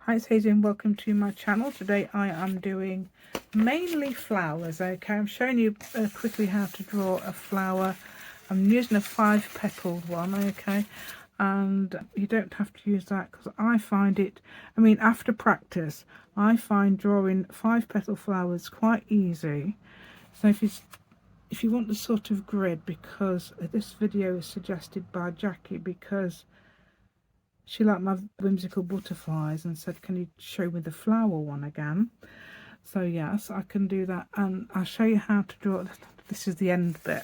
Hi, it's Hazel and welcome to my channel. Today I am doing mainly flowers. Okay, I'm showing you quickly how to draw a flower. I'm using a 5-petaled one, okay, and you don't have to use that because I find it, after practice, I find drawing 5-petal flowers quite easy. So if you want the sort of grid, because this video is suggested by Jackie because she liked my whimsical butterflies and said, can you show me the flower one again? So yes, I can do that, and I'll show you how to draw. This is the end bit.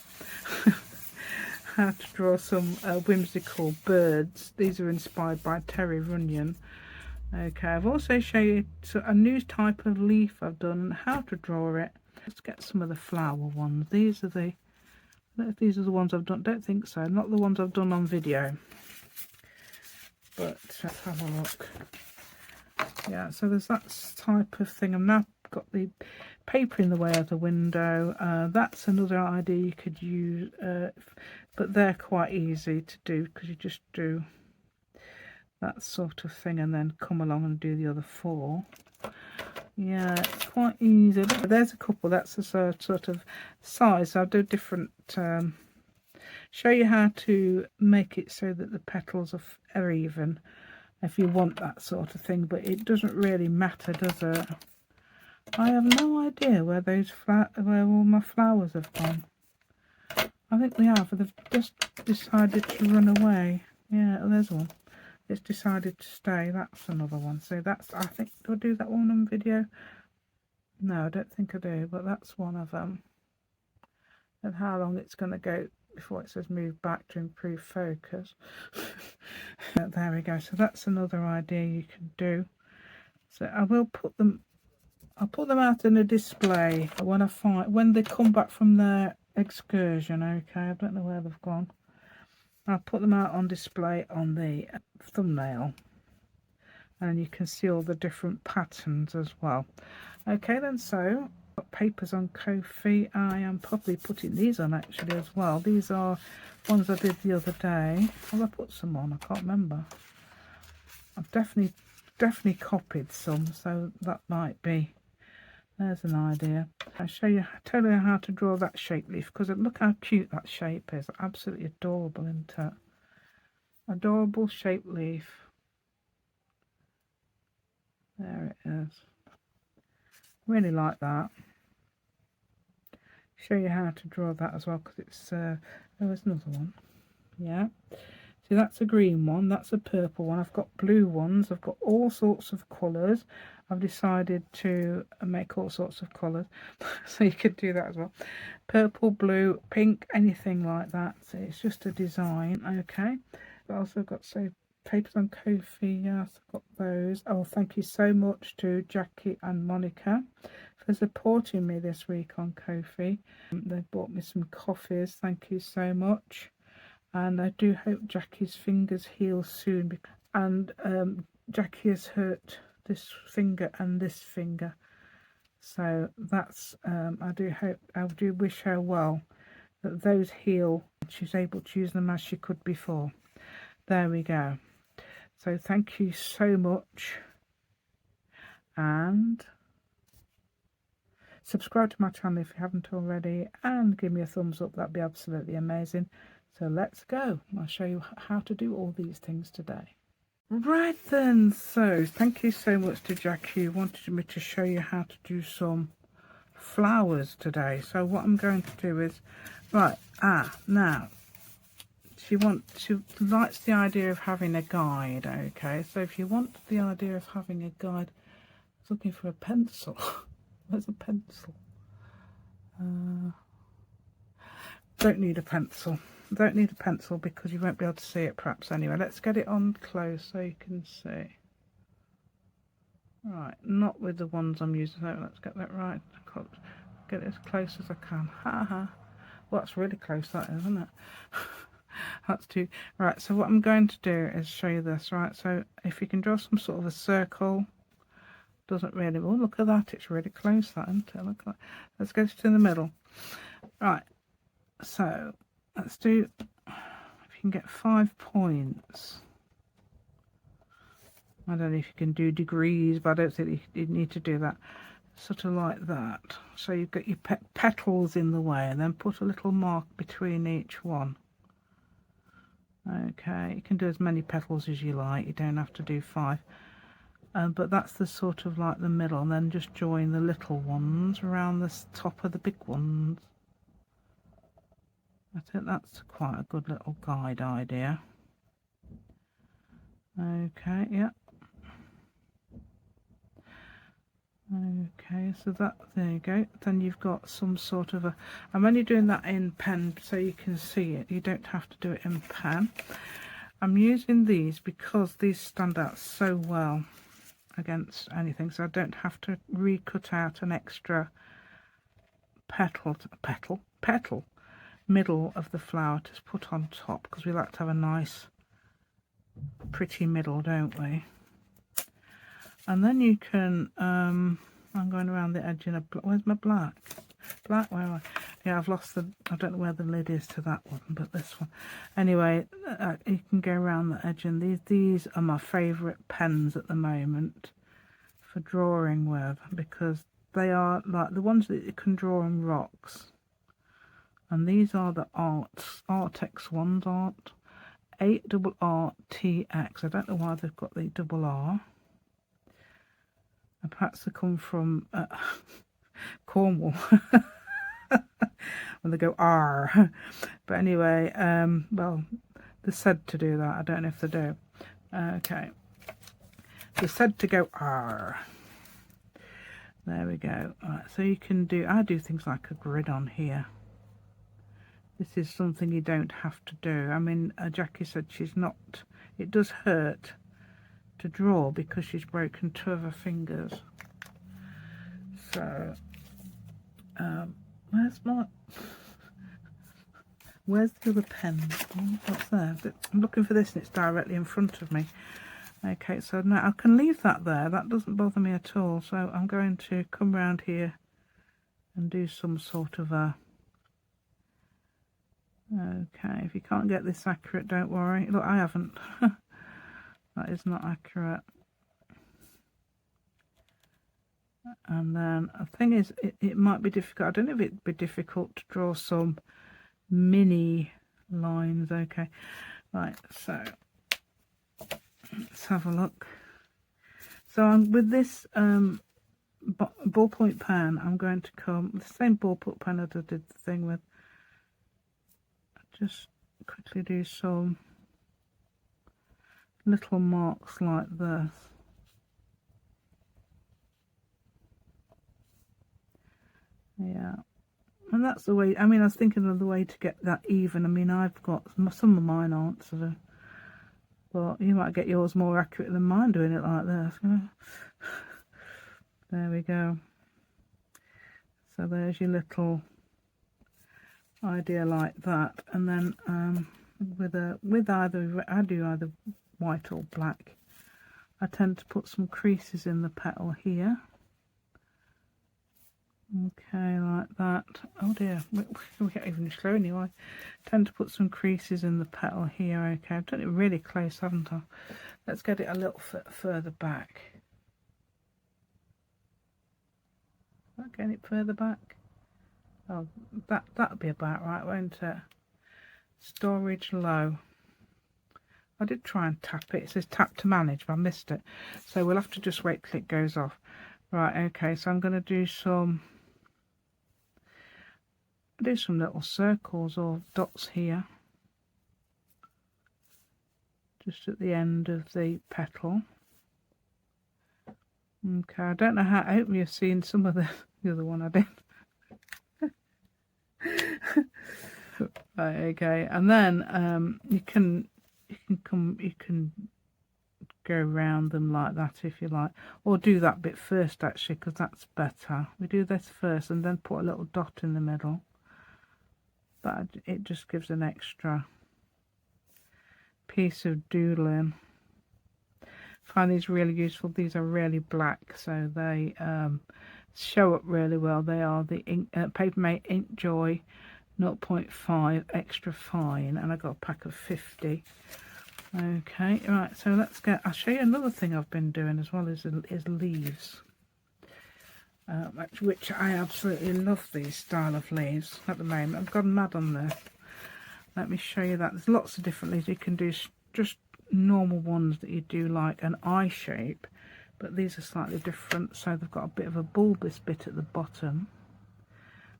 How to draw some whimsical birds. These are inspired by Terry Runyon. Okay, I've also shown you a new type of leaf I've done and how to draw it. Let's get some of the flower ones. These are the ones I've done. Don't think so, not the ones I've done on video. But let's have a look. Yeah, so there's that type of thing. I've now got the paper in the way of the window. That's another idea you could use, but they're quite easy to do because you just do that sort of thing and then come along and do the other 4. Yeah, it's quite easy. Look, there's a couple. That's a sort of size. I'll do different. Show you how to make it so that the petals are even, if you want that sort of thing, but it doesn't really matter, does it? I have no idea where where all my flowers have gone. I think they have, they've just decided to run away. Yeah, there's one. It's decided to stay. That's another one. So that's, I think, do I do that one on video? No, I don't think I do, but that's one of them. And how long it's going to go before it says move back to improve focus. There we go. So that's another idea you can do. So I will put them, I'll put them out in a display when they come back from their excursion. Okay, I don't know where they've gone. I'll put them out on display on the thumbnail, and you can see all the different patterns as well. Okay then, so got papers on Ko-fi. I am probably putting these on actually as well. These are ones I did the other day. Have I put some on? I can't remember. I've definitely copied some, so that might be. There's an idea. I'll tell you how to draw that shape leaf, because look how cute that shape is. Absolutely adorable, isn't it? Adorable shape leaf. There it is. Really like that. Show you how to draw that as well, because it's oh, there's another one. Yeah, see, that's a green one, that's a purple one. I've got blue ones. I've got all sorts of colours. I've decided to make all sorts of colours, so you could do that as well. Purple, blue, pink, anything like that. So it's just a design. Okay, I've also got papers on Ko-fi. Yes, I've got those. Oh, thank you so much to Jackie and Monica for supporting me this week on Ko-fi. They bought me some coffees. Thank you so much. And I do hope Jackie's fingers heal soon. And Jackie has hurt this finger and this finger. So that's, I do wish her well, that those heal and she's able to use them as she could before. There we go. So thank you so much, and subscribe to my channel if you haven't already, and give me a thumbs up. That'd be absolutely amazing. So let's go. I'll show you how to do all these things today. Right then, so thank you so much to Jackie who wanted me to show you how to do some flowers today. So what I'm going to do is, now she likes the idea of having a guide. Okay, so if you want the idea of having a guide, I was looking for a pencil. Where's a pencil? Don't need a pencil. Don't need a pencil because you won't be able to see it perhaps anyway. Let's get it on close so you can see. Right, not with the ones I'm using. So let's get that right. Get it as close as I can. Well, that's really close, that is, isn't it? That's too right. So what I'm going to do is show you this. Right, so if you can draw some sort of a circle, doesn't really. Oh, look at that! It's really close, that, isn't it? Look at that. Let's go to the middle. Right. So let's do. If you can get 5 points. I don't know if you can do degrees, but I don't think you need to do that. Sort of like that. So you've got your petals in the way, and then put a little mark between each one. Okay, you can do as many petals as you like, you don't have to do 5. But that's the sort of like the middle, and then just join the little ones around the top of the big ones. I think that's quite a good little guide idea. Okay, yeah. Okay, so that, there you go. Then you've got some sort of a, I'm only doing that in pen so you can see it. You don't have to do it in pen. I'm using these because these stand out so well against anything, so I don't have to re-cut out an extra petal middle of the flower to put on top, because we like to have a nice pretty middle, don't we? And then you can I'm going around the edge in a where's my black, where am I? Yeah, I've lost the, I don't know where the lid is to that one, but this one anyway. You can go around the edge, and these are my favorite pens at the moment for drawing with, because they are like the ones that you can draw on rocks, and these are the Artex ones, ARRTX. I don't know why they've got the double R. And perhaps they come from Cornwall when they go R. But anyway, well, they're said to do that. I don't know if they do. Okay, they're said to go R. There we go. Right, so you can do, I do things like a grid on here. This is something you don't have to do. I mean, Jackie said she's not, it does hurt to draw because she's broken 2 of her fingers. So where's the other pen? What's there? I'm looking for this and it's directly in front of me. Okay, so now I can leave that there, that doesn't bother me at all. So I'm going to come around here and do some sort of a, okay, if you can't get this accurate, don't worry. Look, I haven't. That is not accurate. And then the thing is, it might be difficult. I don't know if it'd be difficult to draw some mini lines. Okay, right, so let's have a look. So I'm with this ballpoint pen, I'm going to come with the same ballpoint pen that I did the thing with. Just quickly do some little marks like this. Yeah, and that's the way, I mean, I was thinking of the way to get that even. I mean, I've got some of mine aren't sort of, but you might get yours more accurate than mine doing it like this. There we go. So there's your little idea like that. And then with either, I do either white or black. I tend to put some creases in the petal here. Okay, like that. Oh dear, we can't even show anyway. I tend to put some creases in the petal here. Okay, I've done it really close, haven't I? Let's get it a little further back. Getting it further back. Oh, that'll be about right, won't it? Storage low. I did try and tap it. It says tap to manage, but I missed it. So we'll have to just wait till it goes off. Right, okay, so I'm going to do some little circles or dots here. Just at the end of the petal. Okay, I don't know how, I hope you've seen some of the other one I did. Right, okay, and then you can go around them like that if you like, or do that bit first actually, because that's better. We do this first and then put a little dot in the middle. But it just gives an extra piece of doodling. I find these really useful. These are really black, so they show up really well. They are the Papermate Ink Joy 0.5 extra fine, and I got a pack of 50. Okay, right, so I'll show you another thing I've been doing as well, is leaves. Which I absolutely love, these style of leaves at the moment. I've gone mad on this. Let me show you that. There's lots of different leaves. You can do just normal ones that you do like an eye shape, but these are slightly different, so they've got a bit of a bulbous bit at the bottom.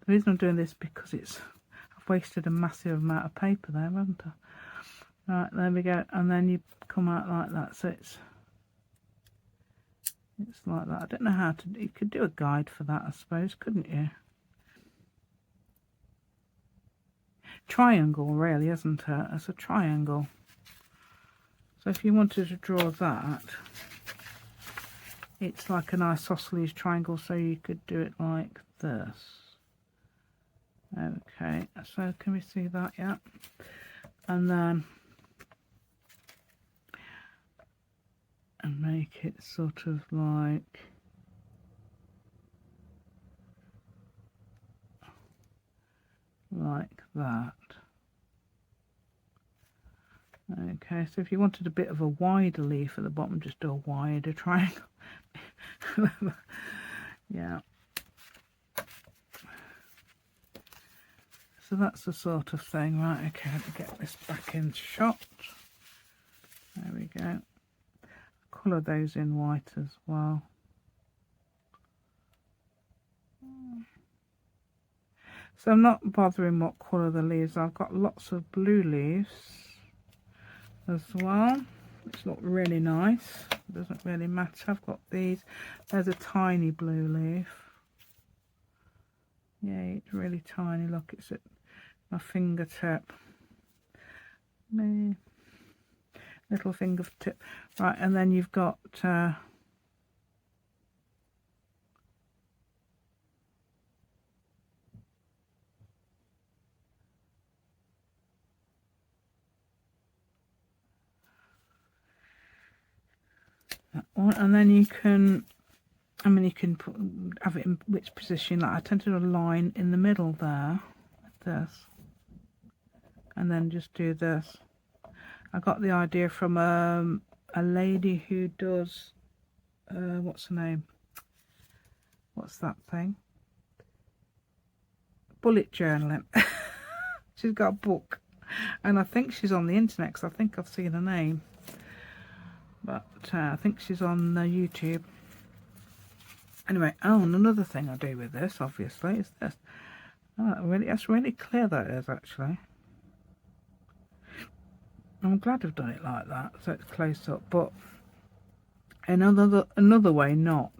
The reason I'm doing this because I've wasted a massive amount of paper there, haven't I? Right, there we go, and then you come out like that, so it's like that. I don't know how to, you could do a guide for that, I suppose, couldn't you? Triangle, really, isn't it? It's a triangle. So if you wanted to draw that, it's like an isosceles triangle, so you could do it like this. Okay, so can we see that? Yeah. And then make it sort of like that. Okay, so if you wanted a bit of a wider leaf at the bottom, just do a wider triangle. Yeah. So that's the sort of thing. Right, okay, let me get this back in shot. There we go. Colour those in white as well. So I'm not bothering what colour the leaves are. I've got lots of blue leaves as well, which look really nice. It doesn't really matter. I've got these. There's a tiny blue leaf. Yeah, it's really tiny. Look, it's at my fingertip. Little fingertip. Right, and then you've got that one, and then you can, you can have it in which position. Like I tend to do a line in the middle there, like this, and then just do this. I got the idea from a lady who does what's her name? What's that thing? Bullet journaling. She's got a book, and I think she's on the internet because I think I've seen her name. But I think she's on YouTube. Anyway, and another thing I do with this, obviously, is this. Oh, that's really clear, that is, actually. I'm glad I've done it like that, so it's close up. But another way, not.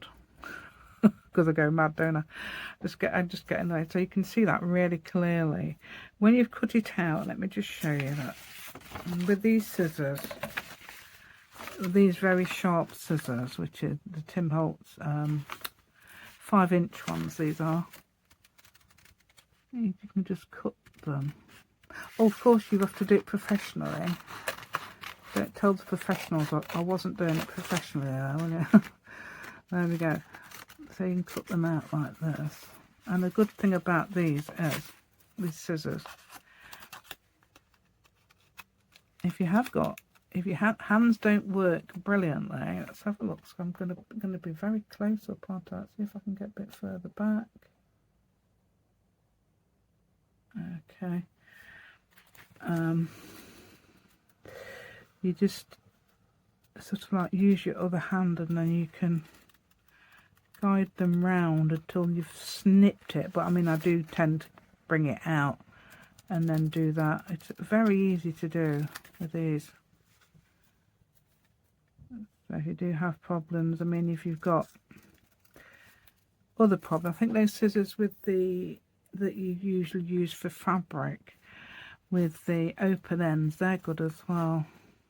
Because I go mad, don't I? I just get in there. So you can see that really clearly. When you've cut it out, let me just show you that. With these scissors, these very sharp scissors, which are the Tim Holtz 5-inch ones, these are. You can just cut them. Oh, of course you have to do it professionally. Don't tell the professionals I wasn't doing it professionally there, will you? There we go. So you can cut them out like this. And the good thing about these is, these scissors, if your hands don't work brilliantly, let's have a look. So I'm going to be very close up, aren't I? See if I can get a bit further back. Okay. You just sort of like use your other hand, and then you can guide them round until you've snipped it. But I do tend to bring it out and then do that. It's very easy to do with these. So if you do have problems, if you've got other problems, I think those scissors with that you usually use for fabric with the open ends, they're good as well.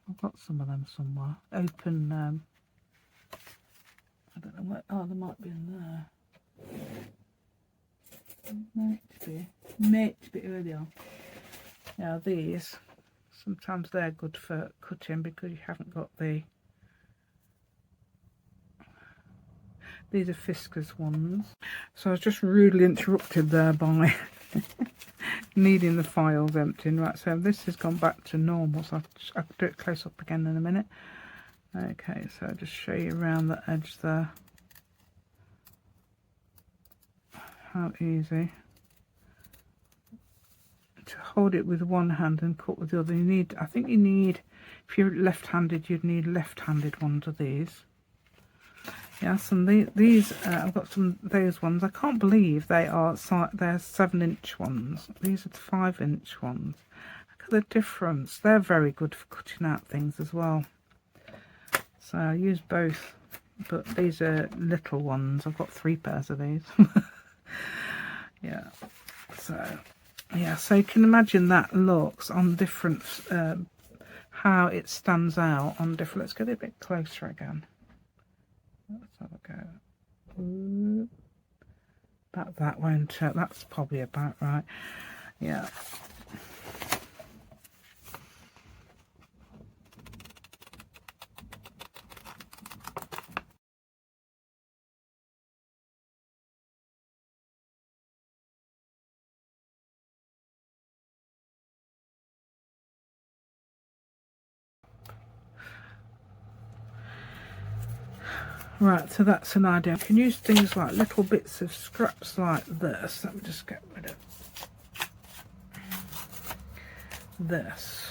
I've got some of them somewhere. Open, I don't know what, oh, they might be in there. Might be earlier. Now these, sometimes they're good for cutting because you haven't got these are Fisker's ones. So I was just rudely interrupted there by needing the files emptying. Right, so this has gone back to normal, so I'll do it close up again in a minute. Okay, so I'll just show you around the edge there. How easy to hold it with one hand and cut with the other. You need, I think you need, if you're left-handed, you'd need left-handed ones of these. Yes, and these I've got some those ones. I can't believe they're 7-inch ones. These are the 5-inch ones. Look at the difference. They're very good for cutting out things as well. So I use both, but these are little ones. I've got 3 pairs of these. Yeah. So yeah, so you can imagine that looks on different, how it stands out on different. Let's get it a bit closer again. Let's have a go. That won't. That's probably about right. Yeah. Right, so that's an idea. You can use things like little bits of scraps like this. Let me just get rid of this.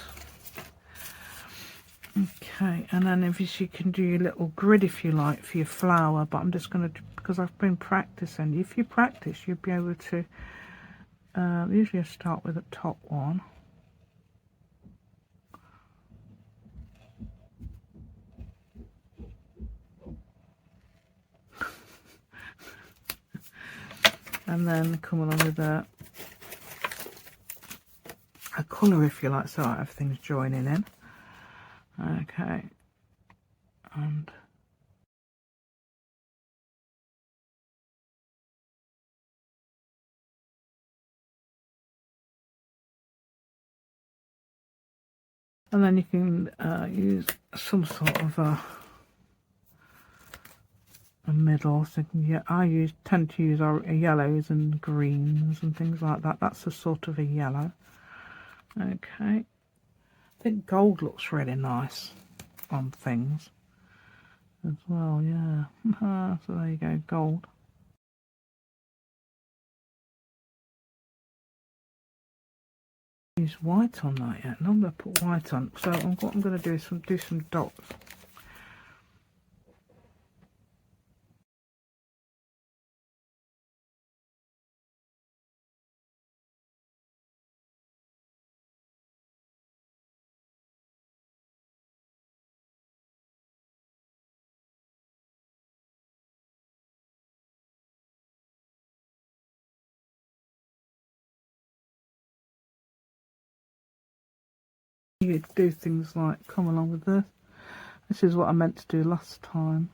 Okay, and then if you can do your little grid if you like for your flower, but I'm just going to, because I've been practicing. If you practice, you'll be able to, usually I start with the top one. And then come along with a colour if you like, so everything's joining in. Okay, and then you can use some sort of a middle. So yeah, I tend to use yellows and greens and things like that. That's a sort of a yellow. Okay, I think gold looks really nice on things as well. Yeah. So there you go, gold. Use white on that yet. No, I'm going to put white on. So what I'm going to do is do some dots. You do things like come along with this. This is what I meant to do last time.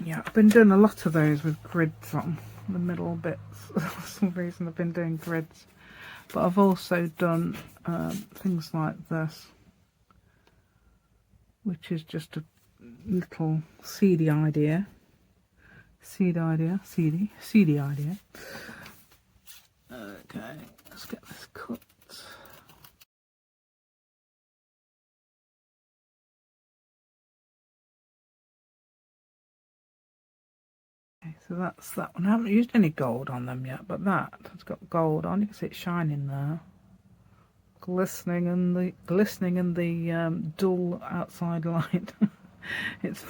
Yeah, I've been doing a lot of those with grids on the middle bits. For some reason I've been doing grids. But I've also done things like this, which is just a little seedy idea. Seedy idea. Okay, let's get this cut. Okay, so that's that one. I haven't used any gold on them yet, but that has got gold on. You can see it shining there, glistening in the dull outside light. it's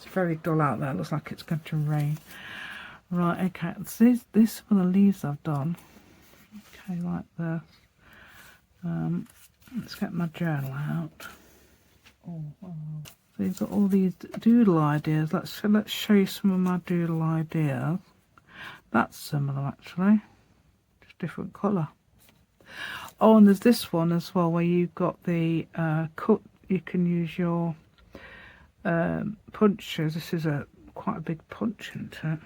very dull out there. It looks like it's going to rain. Right, okay. This are the leaves I've done. Okay, like this. Let's get my journal out. Oh. So you've got all these doodle ideas. Let's show you some of my doodle ideas. That's similar actually, just different colour. Oh, and there's this one as well where you've got the cut. You can use your punches. This is quite a big punch, isn't it?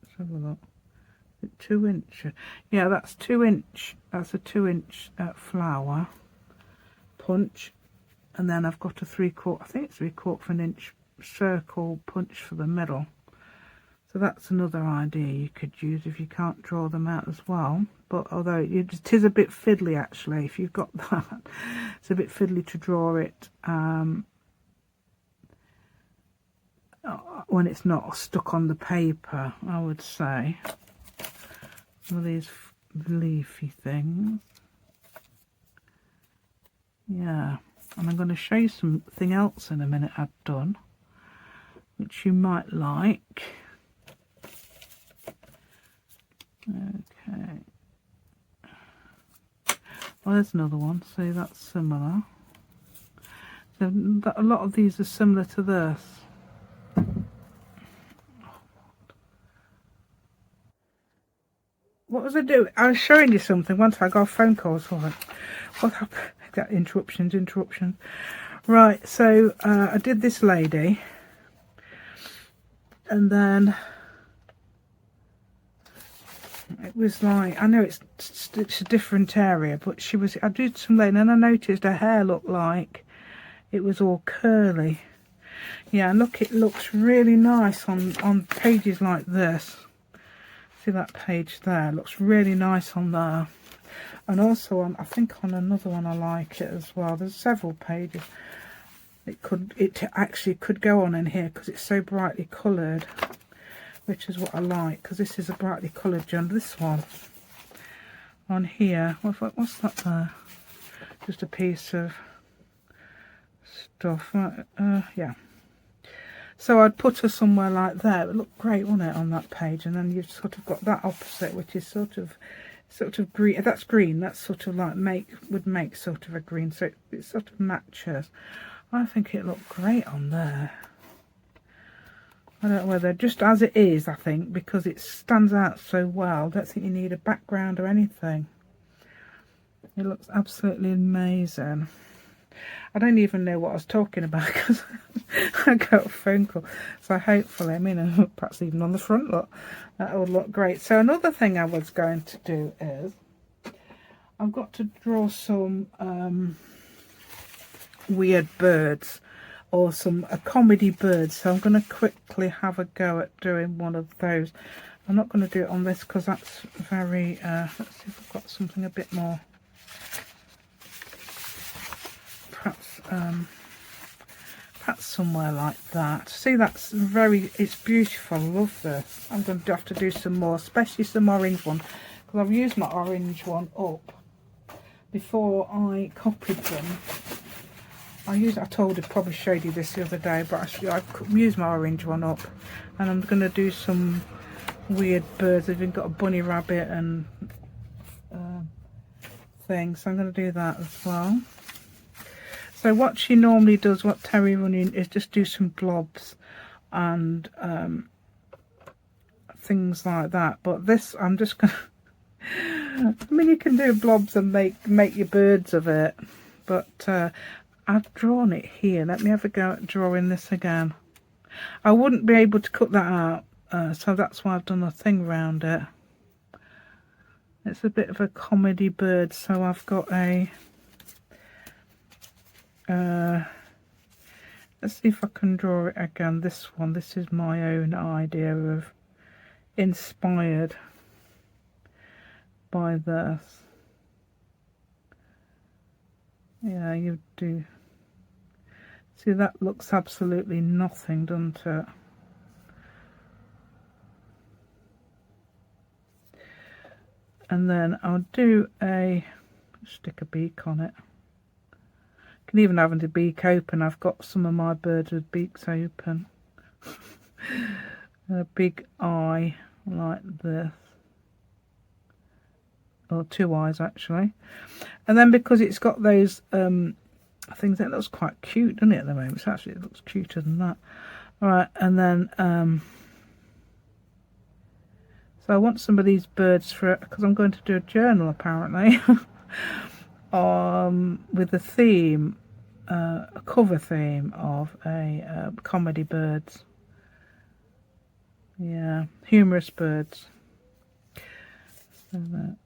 Let's have a look. 2 inch. Yeah, that's 2 inch. That's a 2-inch flower punch, and then I've got a 3/4. I think it's 3/4 of an inch circle punch for the middle. So that's another idea you could use if you can't draw them out as well. But although it is a bit fiddly actually, if you've got that, it's a bit fiddly to draw it when it's not stuck on the paper, I would say. Some of these leafy things. Yeah, and I'm going to show you something else in a minute I've done, which you might like. Okay. Well, there's another one. See, that's similar. So a lot of these are similar to this. What was I doing? I was showing you something once. I got a phone call. So what happened? Got interruptions. Right. So I did this lady, and then it was like, I know it's a different area, but I did some lady, and I noticed her hair looked like it was all curly. Yeah, and look, it looks really nice on pages like this. See that page there? It looks really nice on there. And also I think on another one I like it as well. There's several pages. It actually could go on in here because it's so brightly coloured, which is what I like, because this is a brightly coloured gem. This one on here, what's that there? Just a piece of stuff. Yeah. So I'd put her somewhere like that. It would look great, wouldn't it, on that page? And then you've sort of got that opposite, which is sort of green. That's green. That's sort of like would make sort of a green. So it sort of matches. I think it looked great on there. I don't know whether, just as it is, I think, because it stands out so well. I don't think you need a background or anything. It looks absolutely amazing. I don't even know what I was talking about because I got a phone call. So hopefully, I mean, perhaps even on the front, look, that would look great. So another thing I was going to do is I've got to draw some weird birds, or a comedy birds. So I'm going to quickly have a go at doing one of those. I'm not going to do it on this because that's very, let's see if I've got something a bit more. Perhaps somewhere like that. See, it's beautiful. I love this. I'm going to have to do some more, especially some orange one, because I've used my orange one up before I copied them. I probably showed you this the other day, but actually I've used my orange one up, and I'm going to do some weird birds. They've even got a bunny rabbit and things, so I'm going to do that as well. So what she normally does, what Terry Running, is just do some blobs and things like that. But this, I'm just going to, I mean, you can do blobs and make your birds of it. But I've drawn it here. Let me have a go at drawing this again. I wouldn't be able to cut that out, so that's why I've done a thing around it. It's a bit of a comedy bird, so I've got a... let's see if I can draw it again. This one, this is my own idea of inspired by this. Yeah, you do. See, that looks absolutely nothing, doesn't it? And then I'll stick a beak on it. Can even have the beak open. I've got some of my birds with beaks open. A big eye like this, or 2 eyes actually. And then because it's got those things, that looks quite cute, doesn't it, at the moment? So actually it looks cuter than that. All right, and then so I want some of these birds because I'm going to do a journal apparently. With a theme, a cover theme of a comedy birds. Yeah, humorous birds. So that.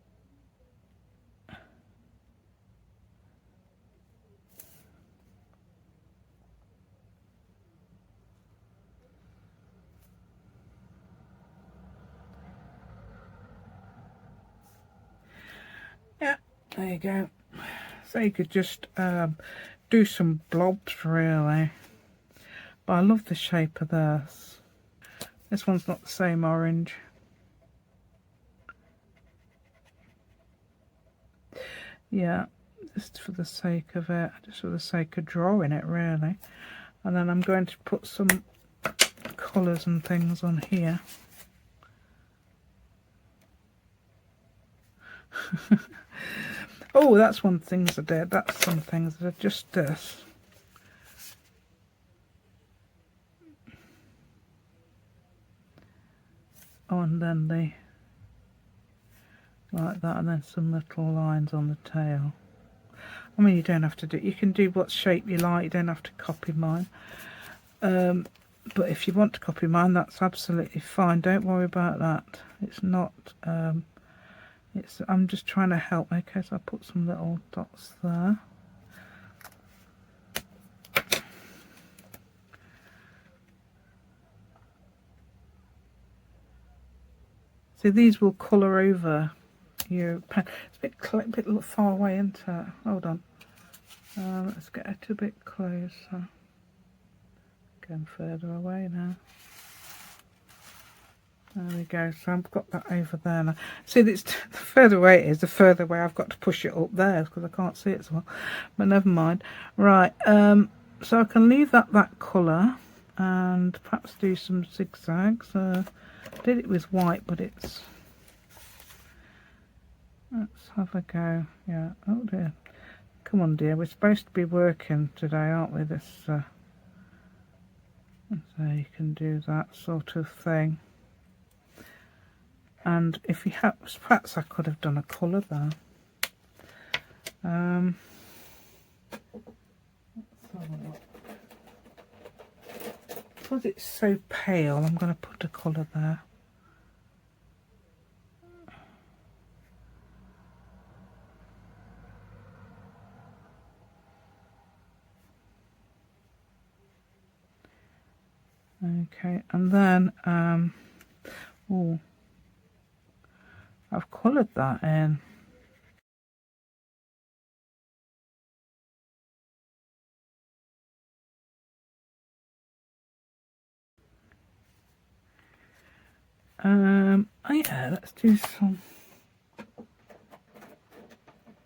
Yeah, there you go. So you could just do some blobs really. But I love the shape of this. This one's not the same orange. Yeah, just for the sake of it, just for the sake of drawing it really. And then I'm going to put some colours and things on here. Oh, that's one thing I did. That's some things that are just this. Oh, and then like that, and then some little lines on the tail. I mean, you don't have to do, you can do what shape you like, you don't have to copy mine. But if you want to copy mine, that's absolutely fine. Don't worry about that. It's not, I'm just trying to help. Okay, so I put some little dots there. So these will colour over your pen. It's a bit far away, isn't it? Hold on. Let's get it a bit closer. Going further away now. There we go. So I've got that over there now. See, the further away it is, the further away I've got to push it up there because I can't see it so well. But never mind. Right. So I can leave that colour and perhaps do some zigzags. I did it with white, but it's. Let's have a go. Yeah. Oh dear. Come on, dear. We're supposed to be working today, aren't we? This. So you can do that sort of thing. And if you have, perhaps I could have done a colour there. Let's have a look. Because it's so pale, I'm going to put a colour there. Okay, and then, oh, I've coloured that in. Oh yeah, let's do some.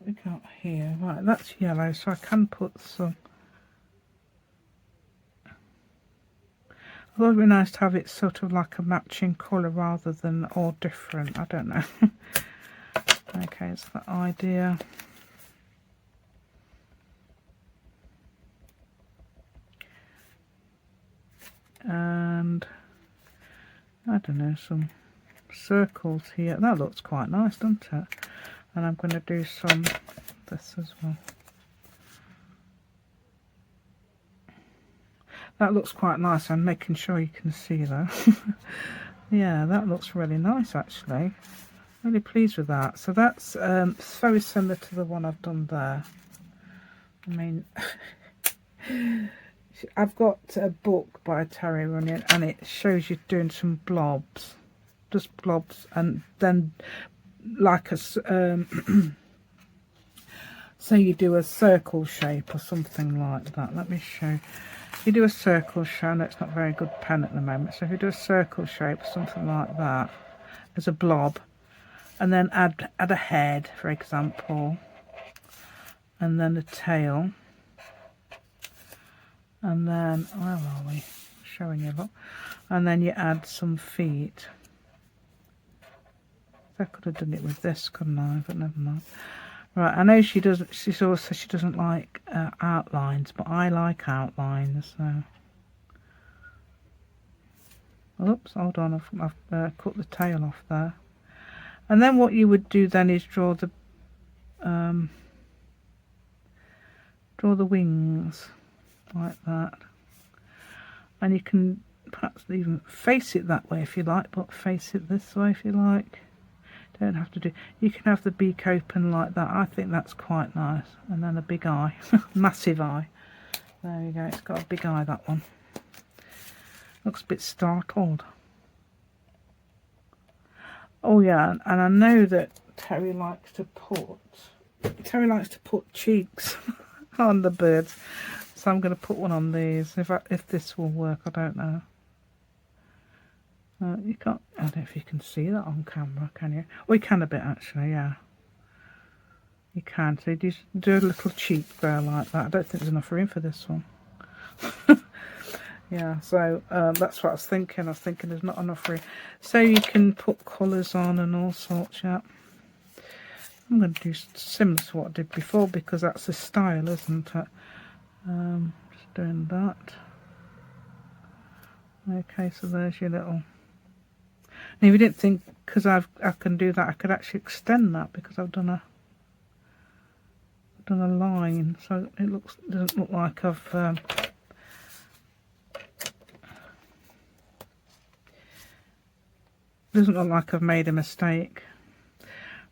We got here, right? That's yellow, so I can put some. I thought it'd be nice to have it sort of like a matching colour rather than all different. I don't know. Okay, it's the idea. And I don't know, some circles here. That looks quite nice, doesn't it? And I'm going to do some this as well. That looks quite nice. I'm making sure you can see that. Yeah, that looks really nice actually. Really pleased with that. So that's very similar to the one I've done there. I mean, I've got a book by Terry Runyon and it shows you doing some blobs. Just blobs, and then like a so you do a circle shape or something like that. Let me show. You do a circle shape. No, it's not very good pen at the moment. So if you do a circle shape, something like that, as a blob, and then add a head, for example, and then a tail, and then where are we? Showing you, look, and then you add some feet. I could have done it with this, couldn't I? But never mind. Right, I know she doesn't. She doesn't like outlines, but I like outlines. So, oops, hold on. I've cut the tail off there. And then what you would do then is draw the draw the wings like that, and you can perhaps even face it that way if you like, but face it this way if you like. Don't have to do, you can have the beak open like that. I think that's quite nice. And then a big eye, massive eye. There we go, it's got a big eye, that one. Looks a bit startled. Oh yeah, and I know that Terry likes to put cheeks on the birds, so I'm going to put one on these. If this will work, I don't know. You can't. I don't know if you can see that on camera, can you? Oh, you can a bit actually. Yeah, you can. So you just do a little cheek there like that. I don't think there's enough room for this one. Yeah, so that's what I was thinking. I was thinking there's not enough room. So you can put colours on and all sorts. Yeah. I'm going to do similar to what I did before because that's the style, isn't it? Just doing that. Okay, so there's your little. And if you didn't think, because I can do that, I could actually extend that because I've done a line, so it doesn't look like I've made a mistake.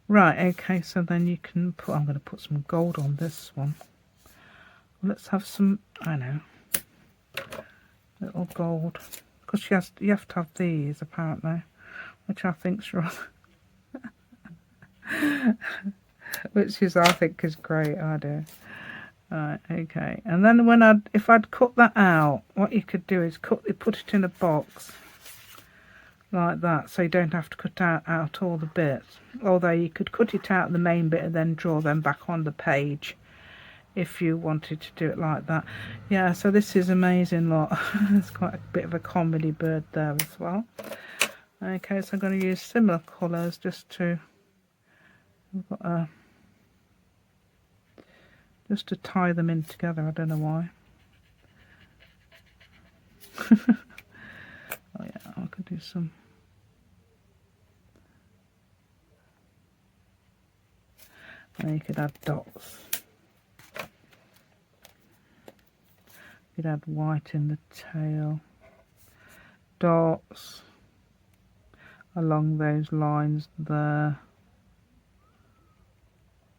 Right, okay, so then you can put, I'm going to put some gold on this one. Let's have some, I know, little gold, because you have to have these apparently, which I think's wrong. Which is, I think, is great idea. Right, okay, and then if I'd cut that out, what you could do is put it in a box like that, so you don't have to cut out all the bits. Although you could cut it out the main bit and then draw them back on the page if you wanted to do it like that. Yeah, so this is amazing lot. It's quite a bit of a comedy bird there as well. Okay, so I'm going to use similar colours just to tie them in together. I don't know why. Oh yeah, I could do some. And you could add dots. You could add white in the tail. Dots along those lines there.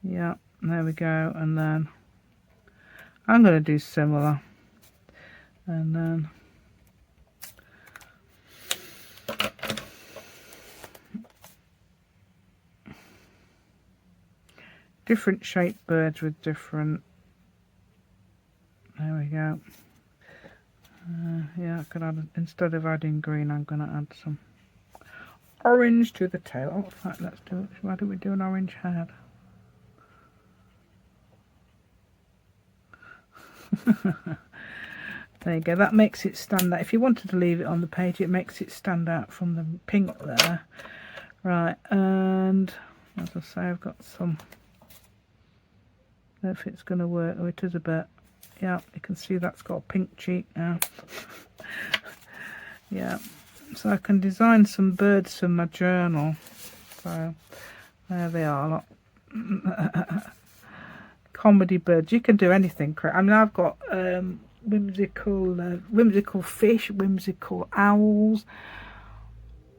Yeah, there we go. And then I'm going to do similar. And then different shaped birds with different. There we go. Yeah, I could add, instead of adding green, I'm going to add some orange to the tail. Oh, in fact, let's do it. Why don't we do an orange head? There you go. That makes it stand out. If you wanted to leave it on the page, it makes it stand out from the pink there. Right, and as I say, I've got some. I don't know if it's going to work. Oh, it is a bit. Yeah, you can see that's got a pink cheek now. Yeah, so I can design some birds from my journal. So there they are. Comedy birds. You can do anything. I mean, I've got whimsical fish, whimsical owls,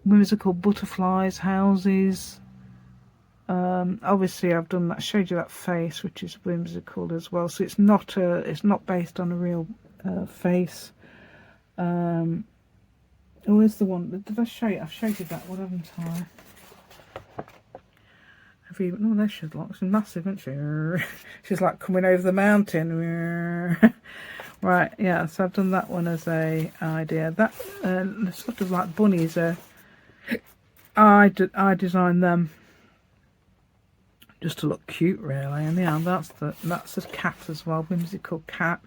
whimsical butterflies, houses. Obviously I've done that, showed you that face, which is whimsical as well. So it's not based on a real face. Where's the one? Did I show you? I've showed you that one, haven't I? Have you? No, there she's like, she's massive, isn't she? She's like coming over the mountain. Right, yeah. So I've done that one as a idea. That sort of like bunnies. I designed them just to look cute, really. And yeah, that's a cat as well, whimsical cat.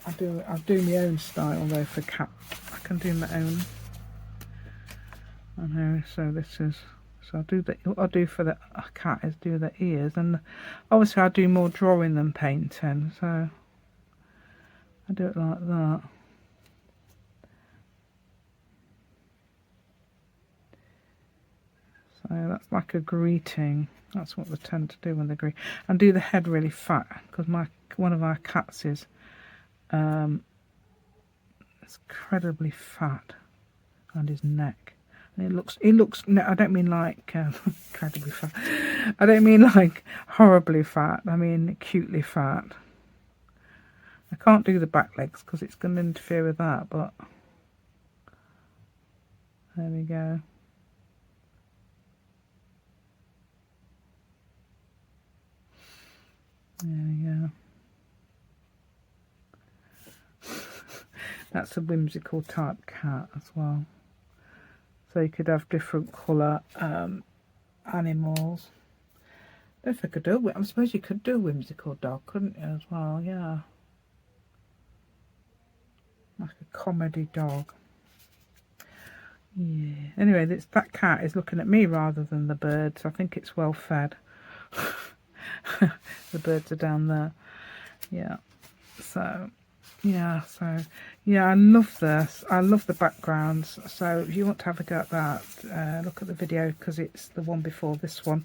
I do my own style though for cat. I can do my own. I know. So this is. So what I do for the cat is do the ears, and obviously I do more drawing than painting. So I do it like that. So that's like a greeting. That's what they tend to do when they greet. And do the head really fat, because one of our cats is incredibly fat on his neck. And he looks, no, I don't mean like incredibly fat. I don't mean like horribly fat. I mean cutely fat. I can't do the back legs because it's going to interfere with that, but there we go. There we go. That's a whimsical type cat as well. So you could have different colour animals. I don't know if I could do it. I suppose you could do a whimsical dog, couldn't you, as well? Yeah. Like a comedy dog. Yeah. Anyway, that cat is looking at me rather than the birds. I think it's well fed. The birds are down there. Yeah. So yeah, I love this. I love the backgrounds. So if you want to have a go at that, look at the video, because it's the one before this one.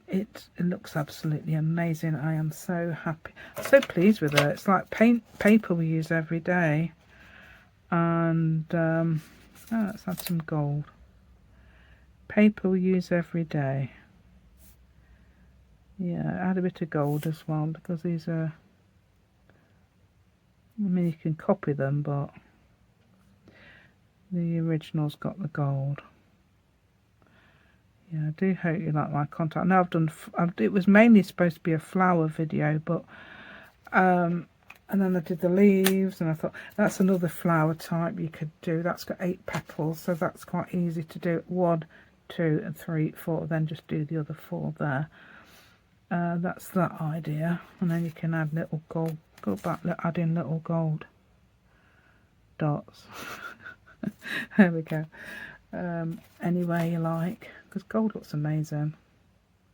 It looks absolutely amazing. I am so happy, so pleased with it. It's like paper we use every day. And let's add some gold. Paper we use every day. Yeah, add a bit of gold as well, because these are, I mean, you can copy them, but the original's got the gold. Yeah, I do hope you like my content. I know I've done, it was mainly supposed to be a flower video, but and then I did the leaves, and I thought that's another flower type you could do. That's got 8 petals, so that's quite easy to do. 1, 2 and 3, 4, then just do the other 4 there. That's that idea. And then you can add little gold, go back, add in little gold dots. There we go. Any way you like, because gold looks amazing.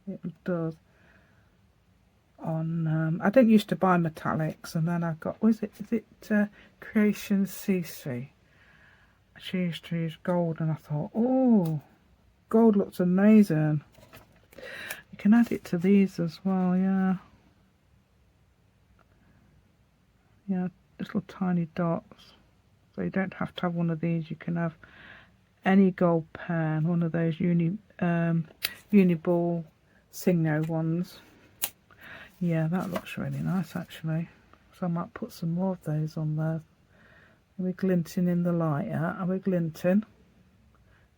It does. On I didn't used to buy metallics, and then I got, is it Creation CC? She used to use gold, and I thought, oh, gold looks amazing. You can add it to these as well, yeah. Yeah, little tiny dots. So you don't have to have one of these. You can have any gold pen, one of those Uniball Signo ones. Yeah, that looks really nice actually. So I might put some more of those on there. Are we glinting in the light? Yeah, are we glinting?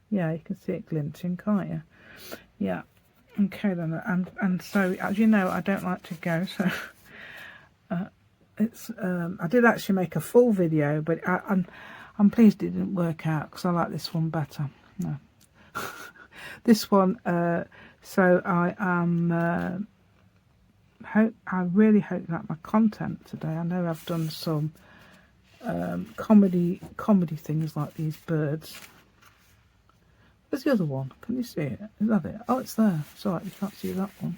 Yeah, you can see it glinting, can't you? Yeah. Okay then, and so as you know, I don't like to go, so it's I did actually make a full video, but I'm pleased it didn't work out, because I like this one better. No. This one, so I am I really hope that my content today, I know I've done some comedy things like these birds. Where's the other one? Can you see it? Is that it? Oh, it's there. It's alright, you can't see that one.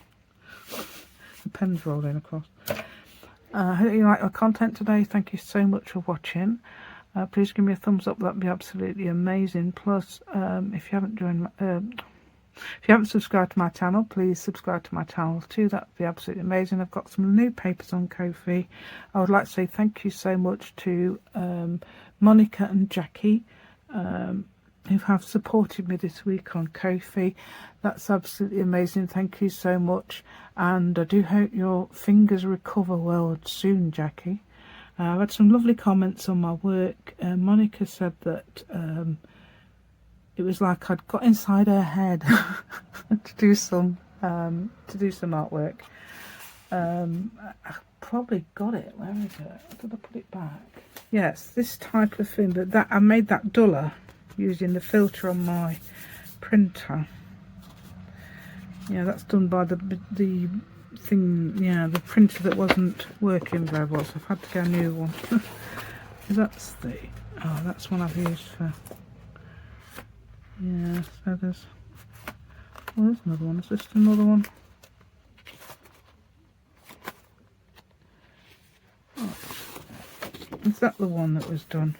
The pen's rolling across. I hope you like my content today. Thank you so much for watching. Please give me a thumbs up. That'd be absolutely amazing. Plus, if you haven't subscribed to my channel, please subscribe to my channel too. That'd be absolutely amazing. I've got some new papers on Ko-fi. I would like to say thank you so much to Monica and Jackie, who have supported me this week on Ko-fi. That's absolutely amazing. Thank you so much, and I do hope your fingers recover well soon, Jackie. I've had some lovely comments on my work. Monica said that it was like I'd got inside her head to do some artwork. I probably got it. Where is it? Did I put it back? Yes, this type of thing. That I made that duller using the filter on my printer. Yeah, that's done by the thing. Yeah, the printer that wasn't working very well, so I've had to get a new one. That's one I've used for. Yeah, so there's another one. Is this another one? Oh, is that the one that was done?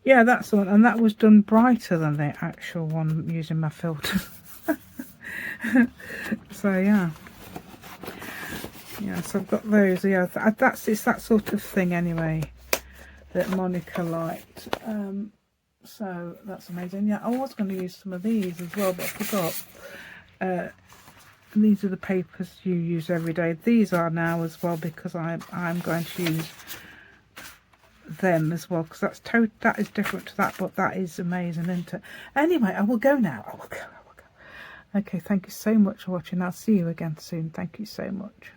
Yeah, that's the one, and that was done brighter than the actual one using my filter. So yeah, so I've got those. Yeah, it's that sort of thing anyway that Monica liked. So that's amazing. Yeah, I was going to use some of these as well, but I forgot. These are the papers you use every day. These are now as well, because I'm going to use them as well, because that is different to that, but that is amazing, isn't it? Anyway, I will go now. I will go. Okay, thank you so much for watching. I'll see you again soon. Thank you so much.